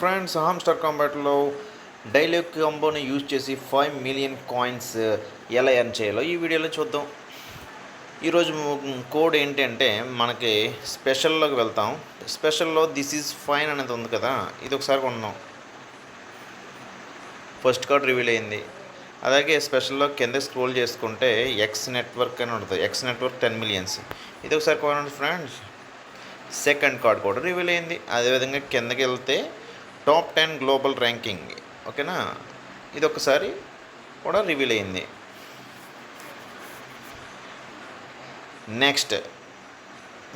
Friends, hamster కాంబాట్లో daily కాంబోని use చేసి 5 million coins ఎలా earn చేయాలో ఈ వీడియోలో చూద్దాం. ఈరోజు కోడ్ ఏంటంటే మనకి స్పెషల్లోకి వెళ్తాం. స్పెషల్లో దిస్ ఈజ్ ఫైన్ అనేది ఉంది కదా, ఇది ఒకసారి కొన్నాం. ఫస్ట్ కార్డ్ రివీల్ అయింది. అలాగే స్పెషల్లో కింద స్క్రోల్ చేసుకుంటే ఎక్స్ నెట్వర్క్ అని ఉంటుంది. ఎక్స్ నెట్వర్క్ 10 మిలియన్స్, ఇది ఒకసారి కొనండి ఫ్రెండ్స్. సెకండ్ కార్డ్ కూడా రివీల్ అయింది. అదేవిధంగా కిందకి వెళ్తే టాప్ 10 గ్లోబల్ ర్యాంకింగ్, ఓకేనా, ఇది ఒకసారి కూడా రివీల్ అయింది. నెక్స్ట్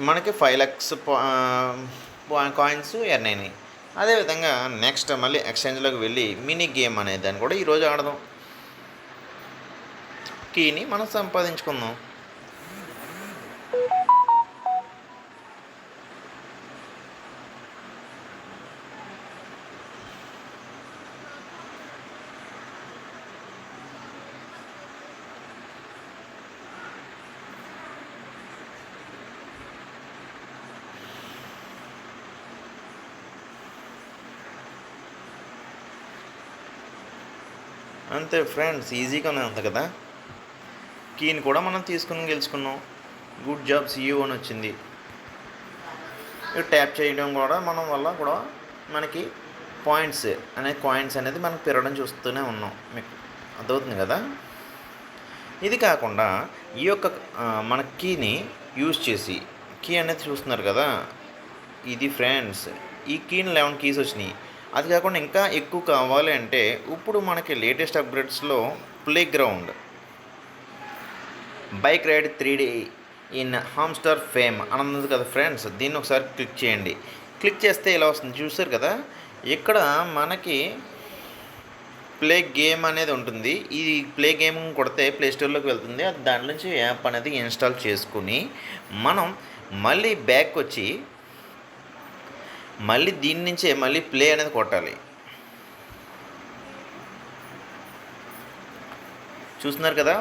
మనకి 5 lakhs కాయిన్స్ ఎర్న్ అయినాయి. అదేవిధంగా నెక్స్ట్ మళ్ళీ ఎక్స్చేంజ్లోకి వెళ్ళి మినీ గేమ్ అనే దాన్ని కూడా ఈరోజు ఆడదాం. కీని మనం సంపాదించుకుందాం. అంతే ఫ్రెండ్స్, ఈజీగానే ఉంది కదా. కీని కూడా మనం తీసుకుని గెలుచుకున్నాం. గుడ్ జాబ్ CEO అని వచ్చింది. ట్యాప్ చేయడం కూడా మనం వల్ల కూడా మనకి కాయిన్స్ అనేది మనకు పెరగడం చూస్తూనే ఉన్నాం. మీకు అర్థమవుతుంది కదా. ఇది కాకుండా ఈ యొక్క మన కీని యూజ్ చేసి, కీ అనేది చూస్తున్నారు కదా, ఇది ఫ్రెండ్స్, ఈ కీని 11 కీస్ వచ్చినాయి. అది కాకుండా ఇంకా ఎక్కువ కావాలి అంటే ఇప్పుడు మనకి లేటెస్ట్ అప్గ్రేడ్స్లో play ground bike ride 3D in hamster fame అని ఉంది కదా ఫ్రెండ్స్. దీన్ని ఒకసారి క్లిక్ చేయండి. క్లిక్ చేస్తే ఇలా వస్తుంది, చూసారు కదా. ఇక్కడ మనకి ప్లే గేమ్ అనేది ఉంటుంది. ఈ ప్లే గేమ్ కొడితే ప్లేస్టోర్లోకి వెళ్తుంది. దాని నుంచి యాప్ అనేది ఇన్స్టాల్ చేసుకుని మనం మళ్ళీ బ్యాక్ వచ్చి మళ్ళీ దీని నుంచే మళ్ళీ ప్లే అనేది కొట్టాలి. చూస్తున్నారు కదా,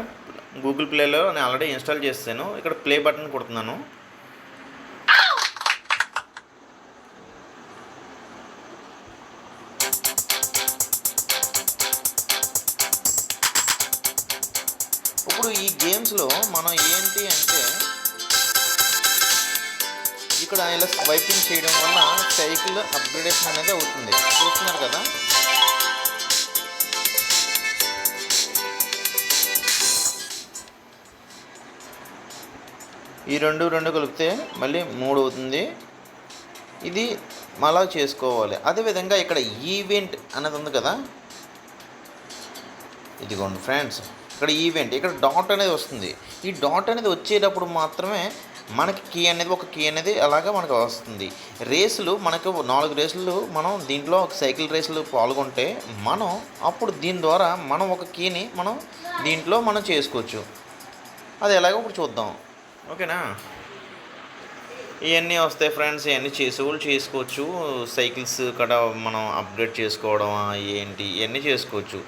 గూగుల్ ప్లేలో నేను ఆల్రెడీ ఇన్స్టాల్ చేస్తాను. ఇక్కడ ప్లే బటన్ కొడుతున్నాను. ఇప్పుడు ఈ గేమ్స్లో మనం ఏంటి అంటే ఇక్కడ ఇలా స్వైపింగ్ చేయడం వల్ల సైకిల్ అప్గ్రేడేషన్ అనేది అవుతుంది. చూస్తున్నారు కదా. ఈ రెండు కలిపితే మళ్ళీ 3 అవుతుంది. ఇది మళ్ళా చేసుకోవాలి. అదేవిధంగా ఇక్కడ ఈవెంట్ అనేది ఉంది కదా, ఇదిగోండి ఫ్రెండ్స్, ఇక్కడ ఈవెంట్, ఇక్కడ డాట్ అనేది వస్తుంది. ఈ డాట్ అనేది వచ్చేటప్పుడు మాత్రమే మనకి ఒక కీ అనేది అలాగా మనకు వస్తుంది. రేసులు మనకు 4 రేసులు మనం దీంట్లో ఒక సైకిల్ రేసులు పాల్గొంటే మనం అప్పుడు దీని ద్వారా మనం ఒక కీని మనం దీంట్లో మనం చేసుకోవచ్చు. అది ఎలాగో ఇప్పుడు చూద్దాం, ఓకేనా. ఇవన్నీ వస్తాయి ఫ్రెండ్స్, ఇవన్నీ చేసుకోవచ్చు. సైకిల్స్ కూడా మనం అప్గ్రేడ్ చేసుకోవడం ఏంటి ఇవన్నీ చేసుకోవచ్చు.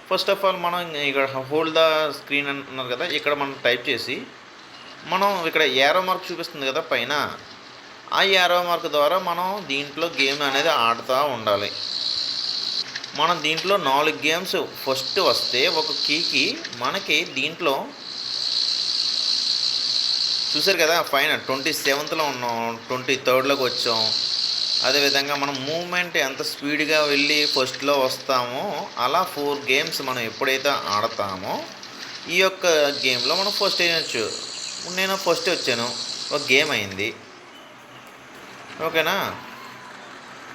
ఫస్ట్ ఆఫ్ ఆల్ మనం ఇక్కడ హోల్డ్ ద స్క్రీన్ అన్నారు కదా, ఇక్కడ మనం టైప్ చేసి మనం ఇక్కడ యారో మార్క్ చూపిస్తుంది కదా పైన, ఆ యారో మార్క్ ద్వారా మనం దీంట్లో గేమ్ అనేది ఆడుతూ ఉండాలి. మనం దీంట్లో 4 గేమ్స్ ఫస్ట్ వస్తే ఒక కీకి మనకి దీంట్లో చూసారు కదా, పైన 27th ఉన్నాం, 23rd వచ్చాం. అదేవిధంగా మనం మూమెంట్ ఎంత స్పీడ్గా వెళ్ళి ఫస్ట్లో వస్తామో అలా 4 గేమ్స్ మనం ఎప్పుడైతే ఆడతామో ఈ యొక్క గేమ్లో మనం ఫస్ట్ అయ్యొచ్చు. నేను ఫస్ట్ వచ్చాను, ఒక గేమ్ అయింది, ఓకేనా.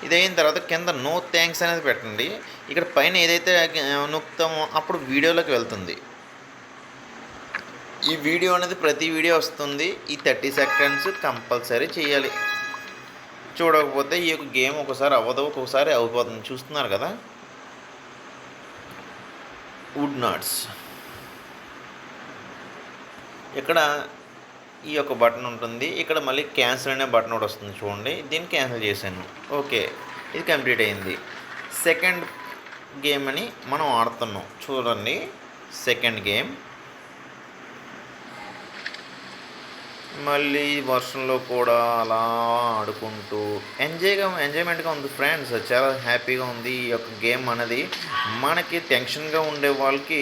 ఇది అయిన తర్వాత కింద నో థ్యాంక్స్ అనేది పెట్టండి. ఇక్కడ పైన ఏదైతే నొక్కుతామో అప్పుడు వీడియోలోకి వెళ్తుంది. ఈ వీడియో అనేది ప్రతి వీడియో వస్తుంది. ఈ 30 seconds కంపల్సరీ చేయాలి. చూడకపోతే ఈ యొక్క గేమ్ ఒకసారి అవ్వదు, ఒక్కొక్కసారి అయిపోతుంది. చూస్తున్నారు కదా, వుడ్ నాట్స్, ఇక్కడ ఈ యొక్క బటన్ ఉంటుంది. ఇక్కడ మళ్ళీ క్యాన్సిల్ అనే బటన్ ఒకటి వస్తుంది, చూడండి. దీన్ని క్యాన్సిల్ చేశాను, ఓకే, ఇది కంప్లీట్ అయింది. సెకండ్ గేమ్ అని మనం ఆడుతున్నాం, చూడండి. సెకండ్ గేమ్ మళ్ళీ వర్షంలో కూడా అలా ఆడుకుంటూ ఎంజాయ్మెంట్గా ఉంది ఫ్రెండ్స్. చాలా హ్యాపీగా ఉంది ఈ యొక్క గేమ్ అనేది. మనకి టెన్షన్గా ఉండే వాళ్ళకి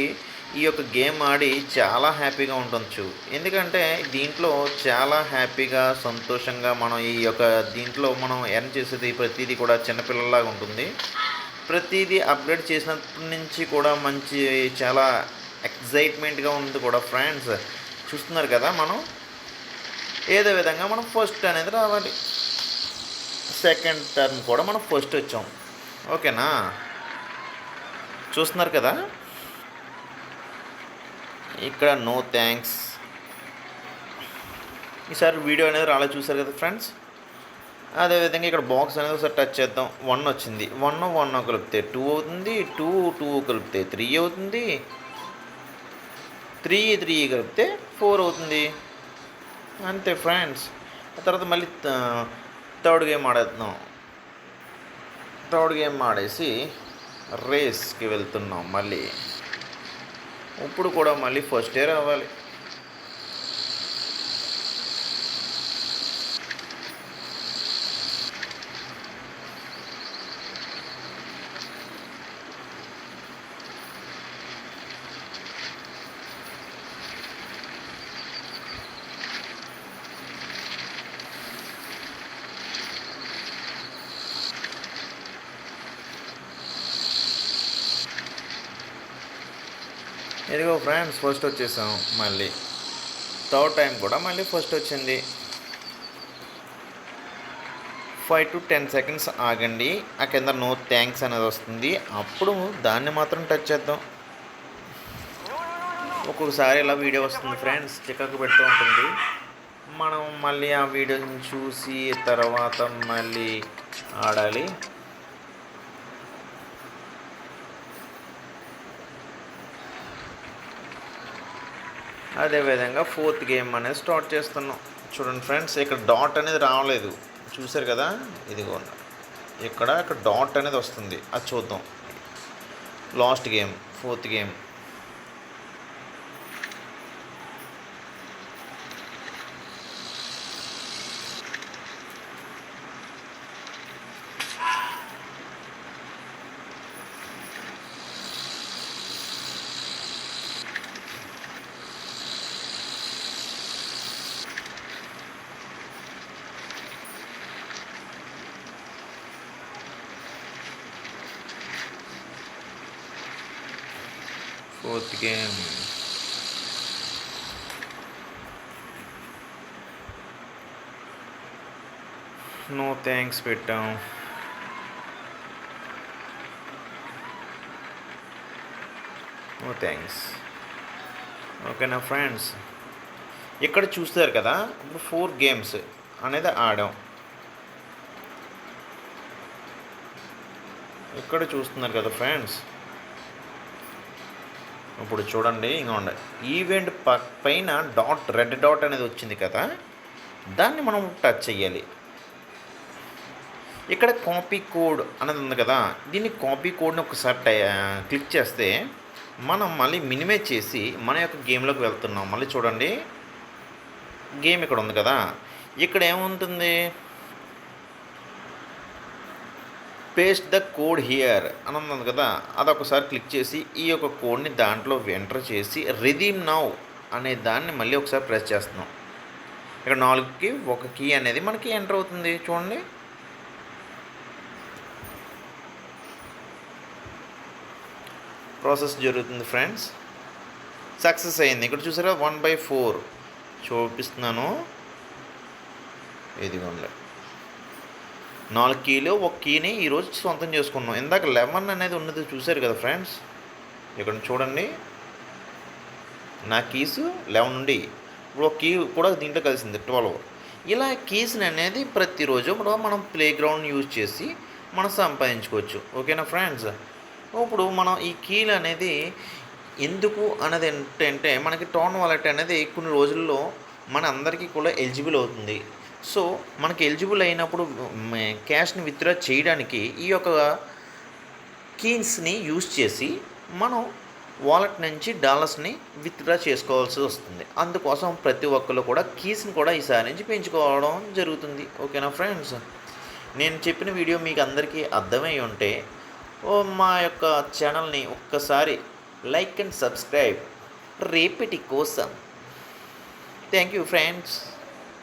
ఈ యొక్క గేమ్ ఆడి చాలా హ్యాపీగా ఉండొచ్చు. ఎందుకంటే దీంట్లో చాలా హ్యాపీగా సంతోషంగా మనం ఈ యొక్క దీంట్లో మనం ఎర్న్ చేసేది ప్రతిదీ కూడా చిన్నపిల్లలాగా ఉంటుంది. ప్రతిదీ అప్గ్రేడ్ చేసినప్పటి నుంచి కూడా మంచి చాలా ఎక్సైట్మెంట్గా ఉంది కూడా ఫ్రెండ్స్. చూస్తున్నారు కదా, మనం ఏదో విధంగా మనం ఫస్ట్ అనేది రావాలి. సెకండ్ టర్మ్ కూడా మనం ఫస్ట్ వచ్చాం. ఓకేనా, చూస్తున్నారు కదా ఇక్కడ నో థ్యాంక్స్. ఈసారి వీడియో అనేది రాలే, చూసారు కదా ఫ్రెండ్స్. అదేవిధంగా ఇక్కడ బాక్స్ అనేది ఒకసారి టచ్ చేద్దాం. 1 వచ్చింది. 1 కలిపితే 2 అవుతుంది. 2 కలిపితే 3 అవుతుంది. 3 కలిపితే 4 అవుతుంది. అంతే ఫ్రెండ్స్. ఆ తర్వాత మళ్ళీ థర్డ్ గేమ్ ఆడేద్దాం. థర్డ్ గేమ్ ఆడేసి రేస్కి వెళ్తున్నాం. మళ్ళీ ఇప్పుడు కూడా మళ్ళీ ఫస్టే రావాలి. ఇదిగో ఫ్రెండ్స్, ఫస్ట్ వచ్చేసాం. మళ్ళీ థర్డ్ టైం కూడా మళ్ళీ ఫస్ట్ వచ్చింది. 5 to 10 seconds ఆగండి. ఆ కింద నో థ్యాంక్స్ అనేది వస్తుంది. అప్పుడు దాన్ని మాత్రం టచ్ చేద్దాం. ఒక్కొక్కసారి ఇలా వీడియో వస్తుంది ఫ్రెండ్స్, చికాకు పెడుతూ ఉంటుంది. మనం మళ్ళీ ఆ వీడియోని చూసి తర్వాత మళ్ళీ ఆడాలి. అదేవిధంగా ఫోర్త్ గేమ్ అనేది స్టార్ట్ చేస్తున్నాం. చూడండి ఫ్రెండ్స్, ఇక్కడ డాట్ అనేది రావలేదు, చూసారు కదా. ఇదిగో ఇక్కడ డాట్ అనేది వస్తుంది, అది చూద్దాం. Last game, fourth game. Fourth game. No thanks పెట్టాం. No thanks. ఓకేనా ఫ్రెండ్స్, ఇక్కడ చూస్తారు కదా, ఇప్పుడు 4 గేమ్స్ అనేది ఆడాం. ఇక్కడ చూస్తున్నారు కదా ఫ్రెండ్స్. ఇప్పుడు చూడండి, ఇంకోండి ఈవెంట్ పైన రెడ్ డాట్ అనేది వచ్చింది కదా, దాన్ని మనం టచ్ చేయాలి. ఇక్కడ కాపీ కోడ్ అనేది ఉంది కదా, దీన్ని కాపీ కోడ్ని ఒకసారి క్లిక్ చేస్తే మనం మళ్ళీ మినిమైజ్ చేసి మన యొక్క గేమ్లోకి వెళ్తున్నాం. మళ్ళీ చూడండి, గేమ్ ఇక్కడ ఉంది కదా, ఇక్కడ ఏముంటుంది, పేస్ట్ ద కోడ్ హియర్ అని ఉంది కదా, అదొకసారి క్లిక్ చేసి ఈ యొక్క కోడ్ని దాంట్లో ఎంటర్ చేసి రిడీమ్ నౌ అనే దాన్ని మళ్ళీ ఒకసారి ప్రెస్ చేస్తున్నాం. ఇక్కడ 4కి ఒక కీ అనేది మనకి ఎంటర్ అవుతుంది. చూడండి, ప్రాసెస్ జరుగుతుంది ఫ్రెండ్స్. సక్సెస్ అయింది. ఇక్కడ చూసారా 1/4 చూపిస్తున్నాను. ఇదిగోండి, 4 కీలు, ఒక కీని ఈరోజు సొంతం చేసుకున్నాం. ఇందాక 11 అనేది ఉన్నది చూశారు కదా ఫ్రెండ్స్. ఇక్కడ చూడండి, నా కీస్ 11 నుండి ఇప్పుడు ఒక కీ కూడా దీంట్లో కలిసింది 12. ఇలా కీస్ని అనేది ప్రతిరోజు మనం ప్లే గ్రౌండ్ యూజ్ చేసి మనం సంపాదించుకోవచ్చు. ఓకేనా ఫ్రెండ్స్. ఇప్పుడు మనం ఈ కీలు అనేది ఎందుకు అనేది ఏంటంటే, మనకి టోన్ వాలెట్ అనేది కొన్ని రోజుల్లో మన అందరికీ కూడా ఎలిజిబుల్ అవుతుంది. సో మనకి ఎలిజిబుల్ అయినప్పుడు క్యాష్ని విత్డ్రా చేయడానికి ఈ యొక్క కీస్ని యూజ్ చేసి మనం వాలెట్ నుంచి డాలర్స్ని విత్డ్రా చేసుకోవాల్సి వస్తుంది. అందుకోసం ప్రతి ఒక్కళ్ళు కూడా కీస్ని కూడా ఈసారి నుంచి పెంచుకోవడం జరుగుతుంది. ఓకేనా ఫ్రెండ్స్? నేను చెప్పిన వీడియో మీకు అందరికీ అర్థమై ఉంటే మా యొక్క ఛానల్ని ఒక్కసారి లైక్ అండ్ సబ్స్క్రైబ్ రేపటి కోసం. Thank you friends.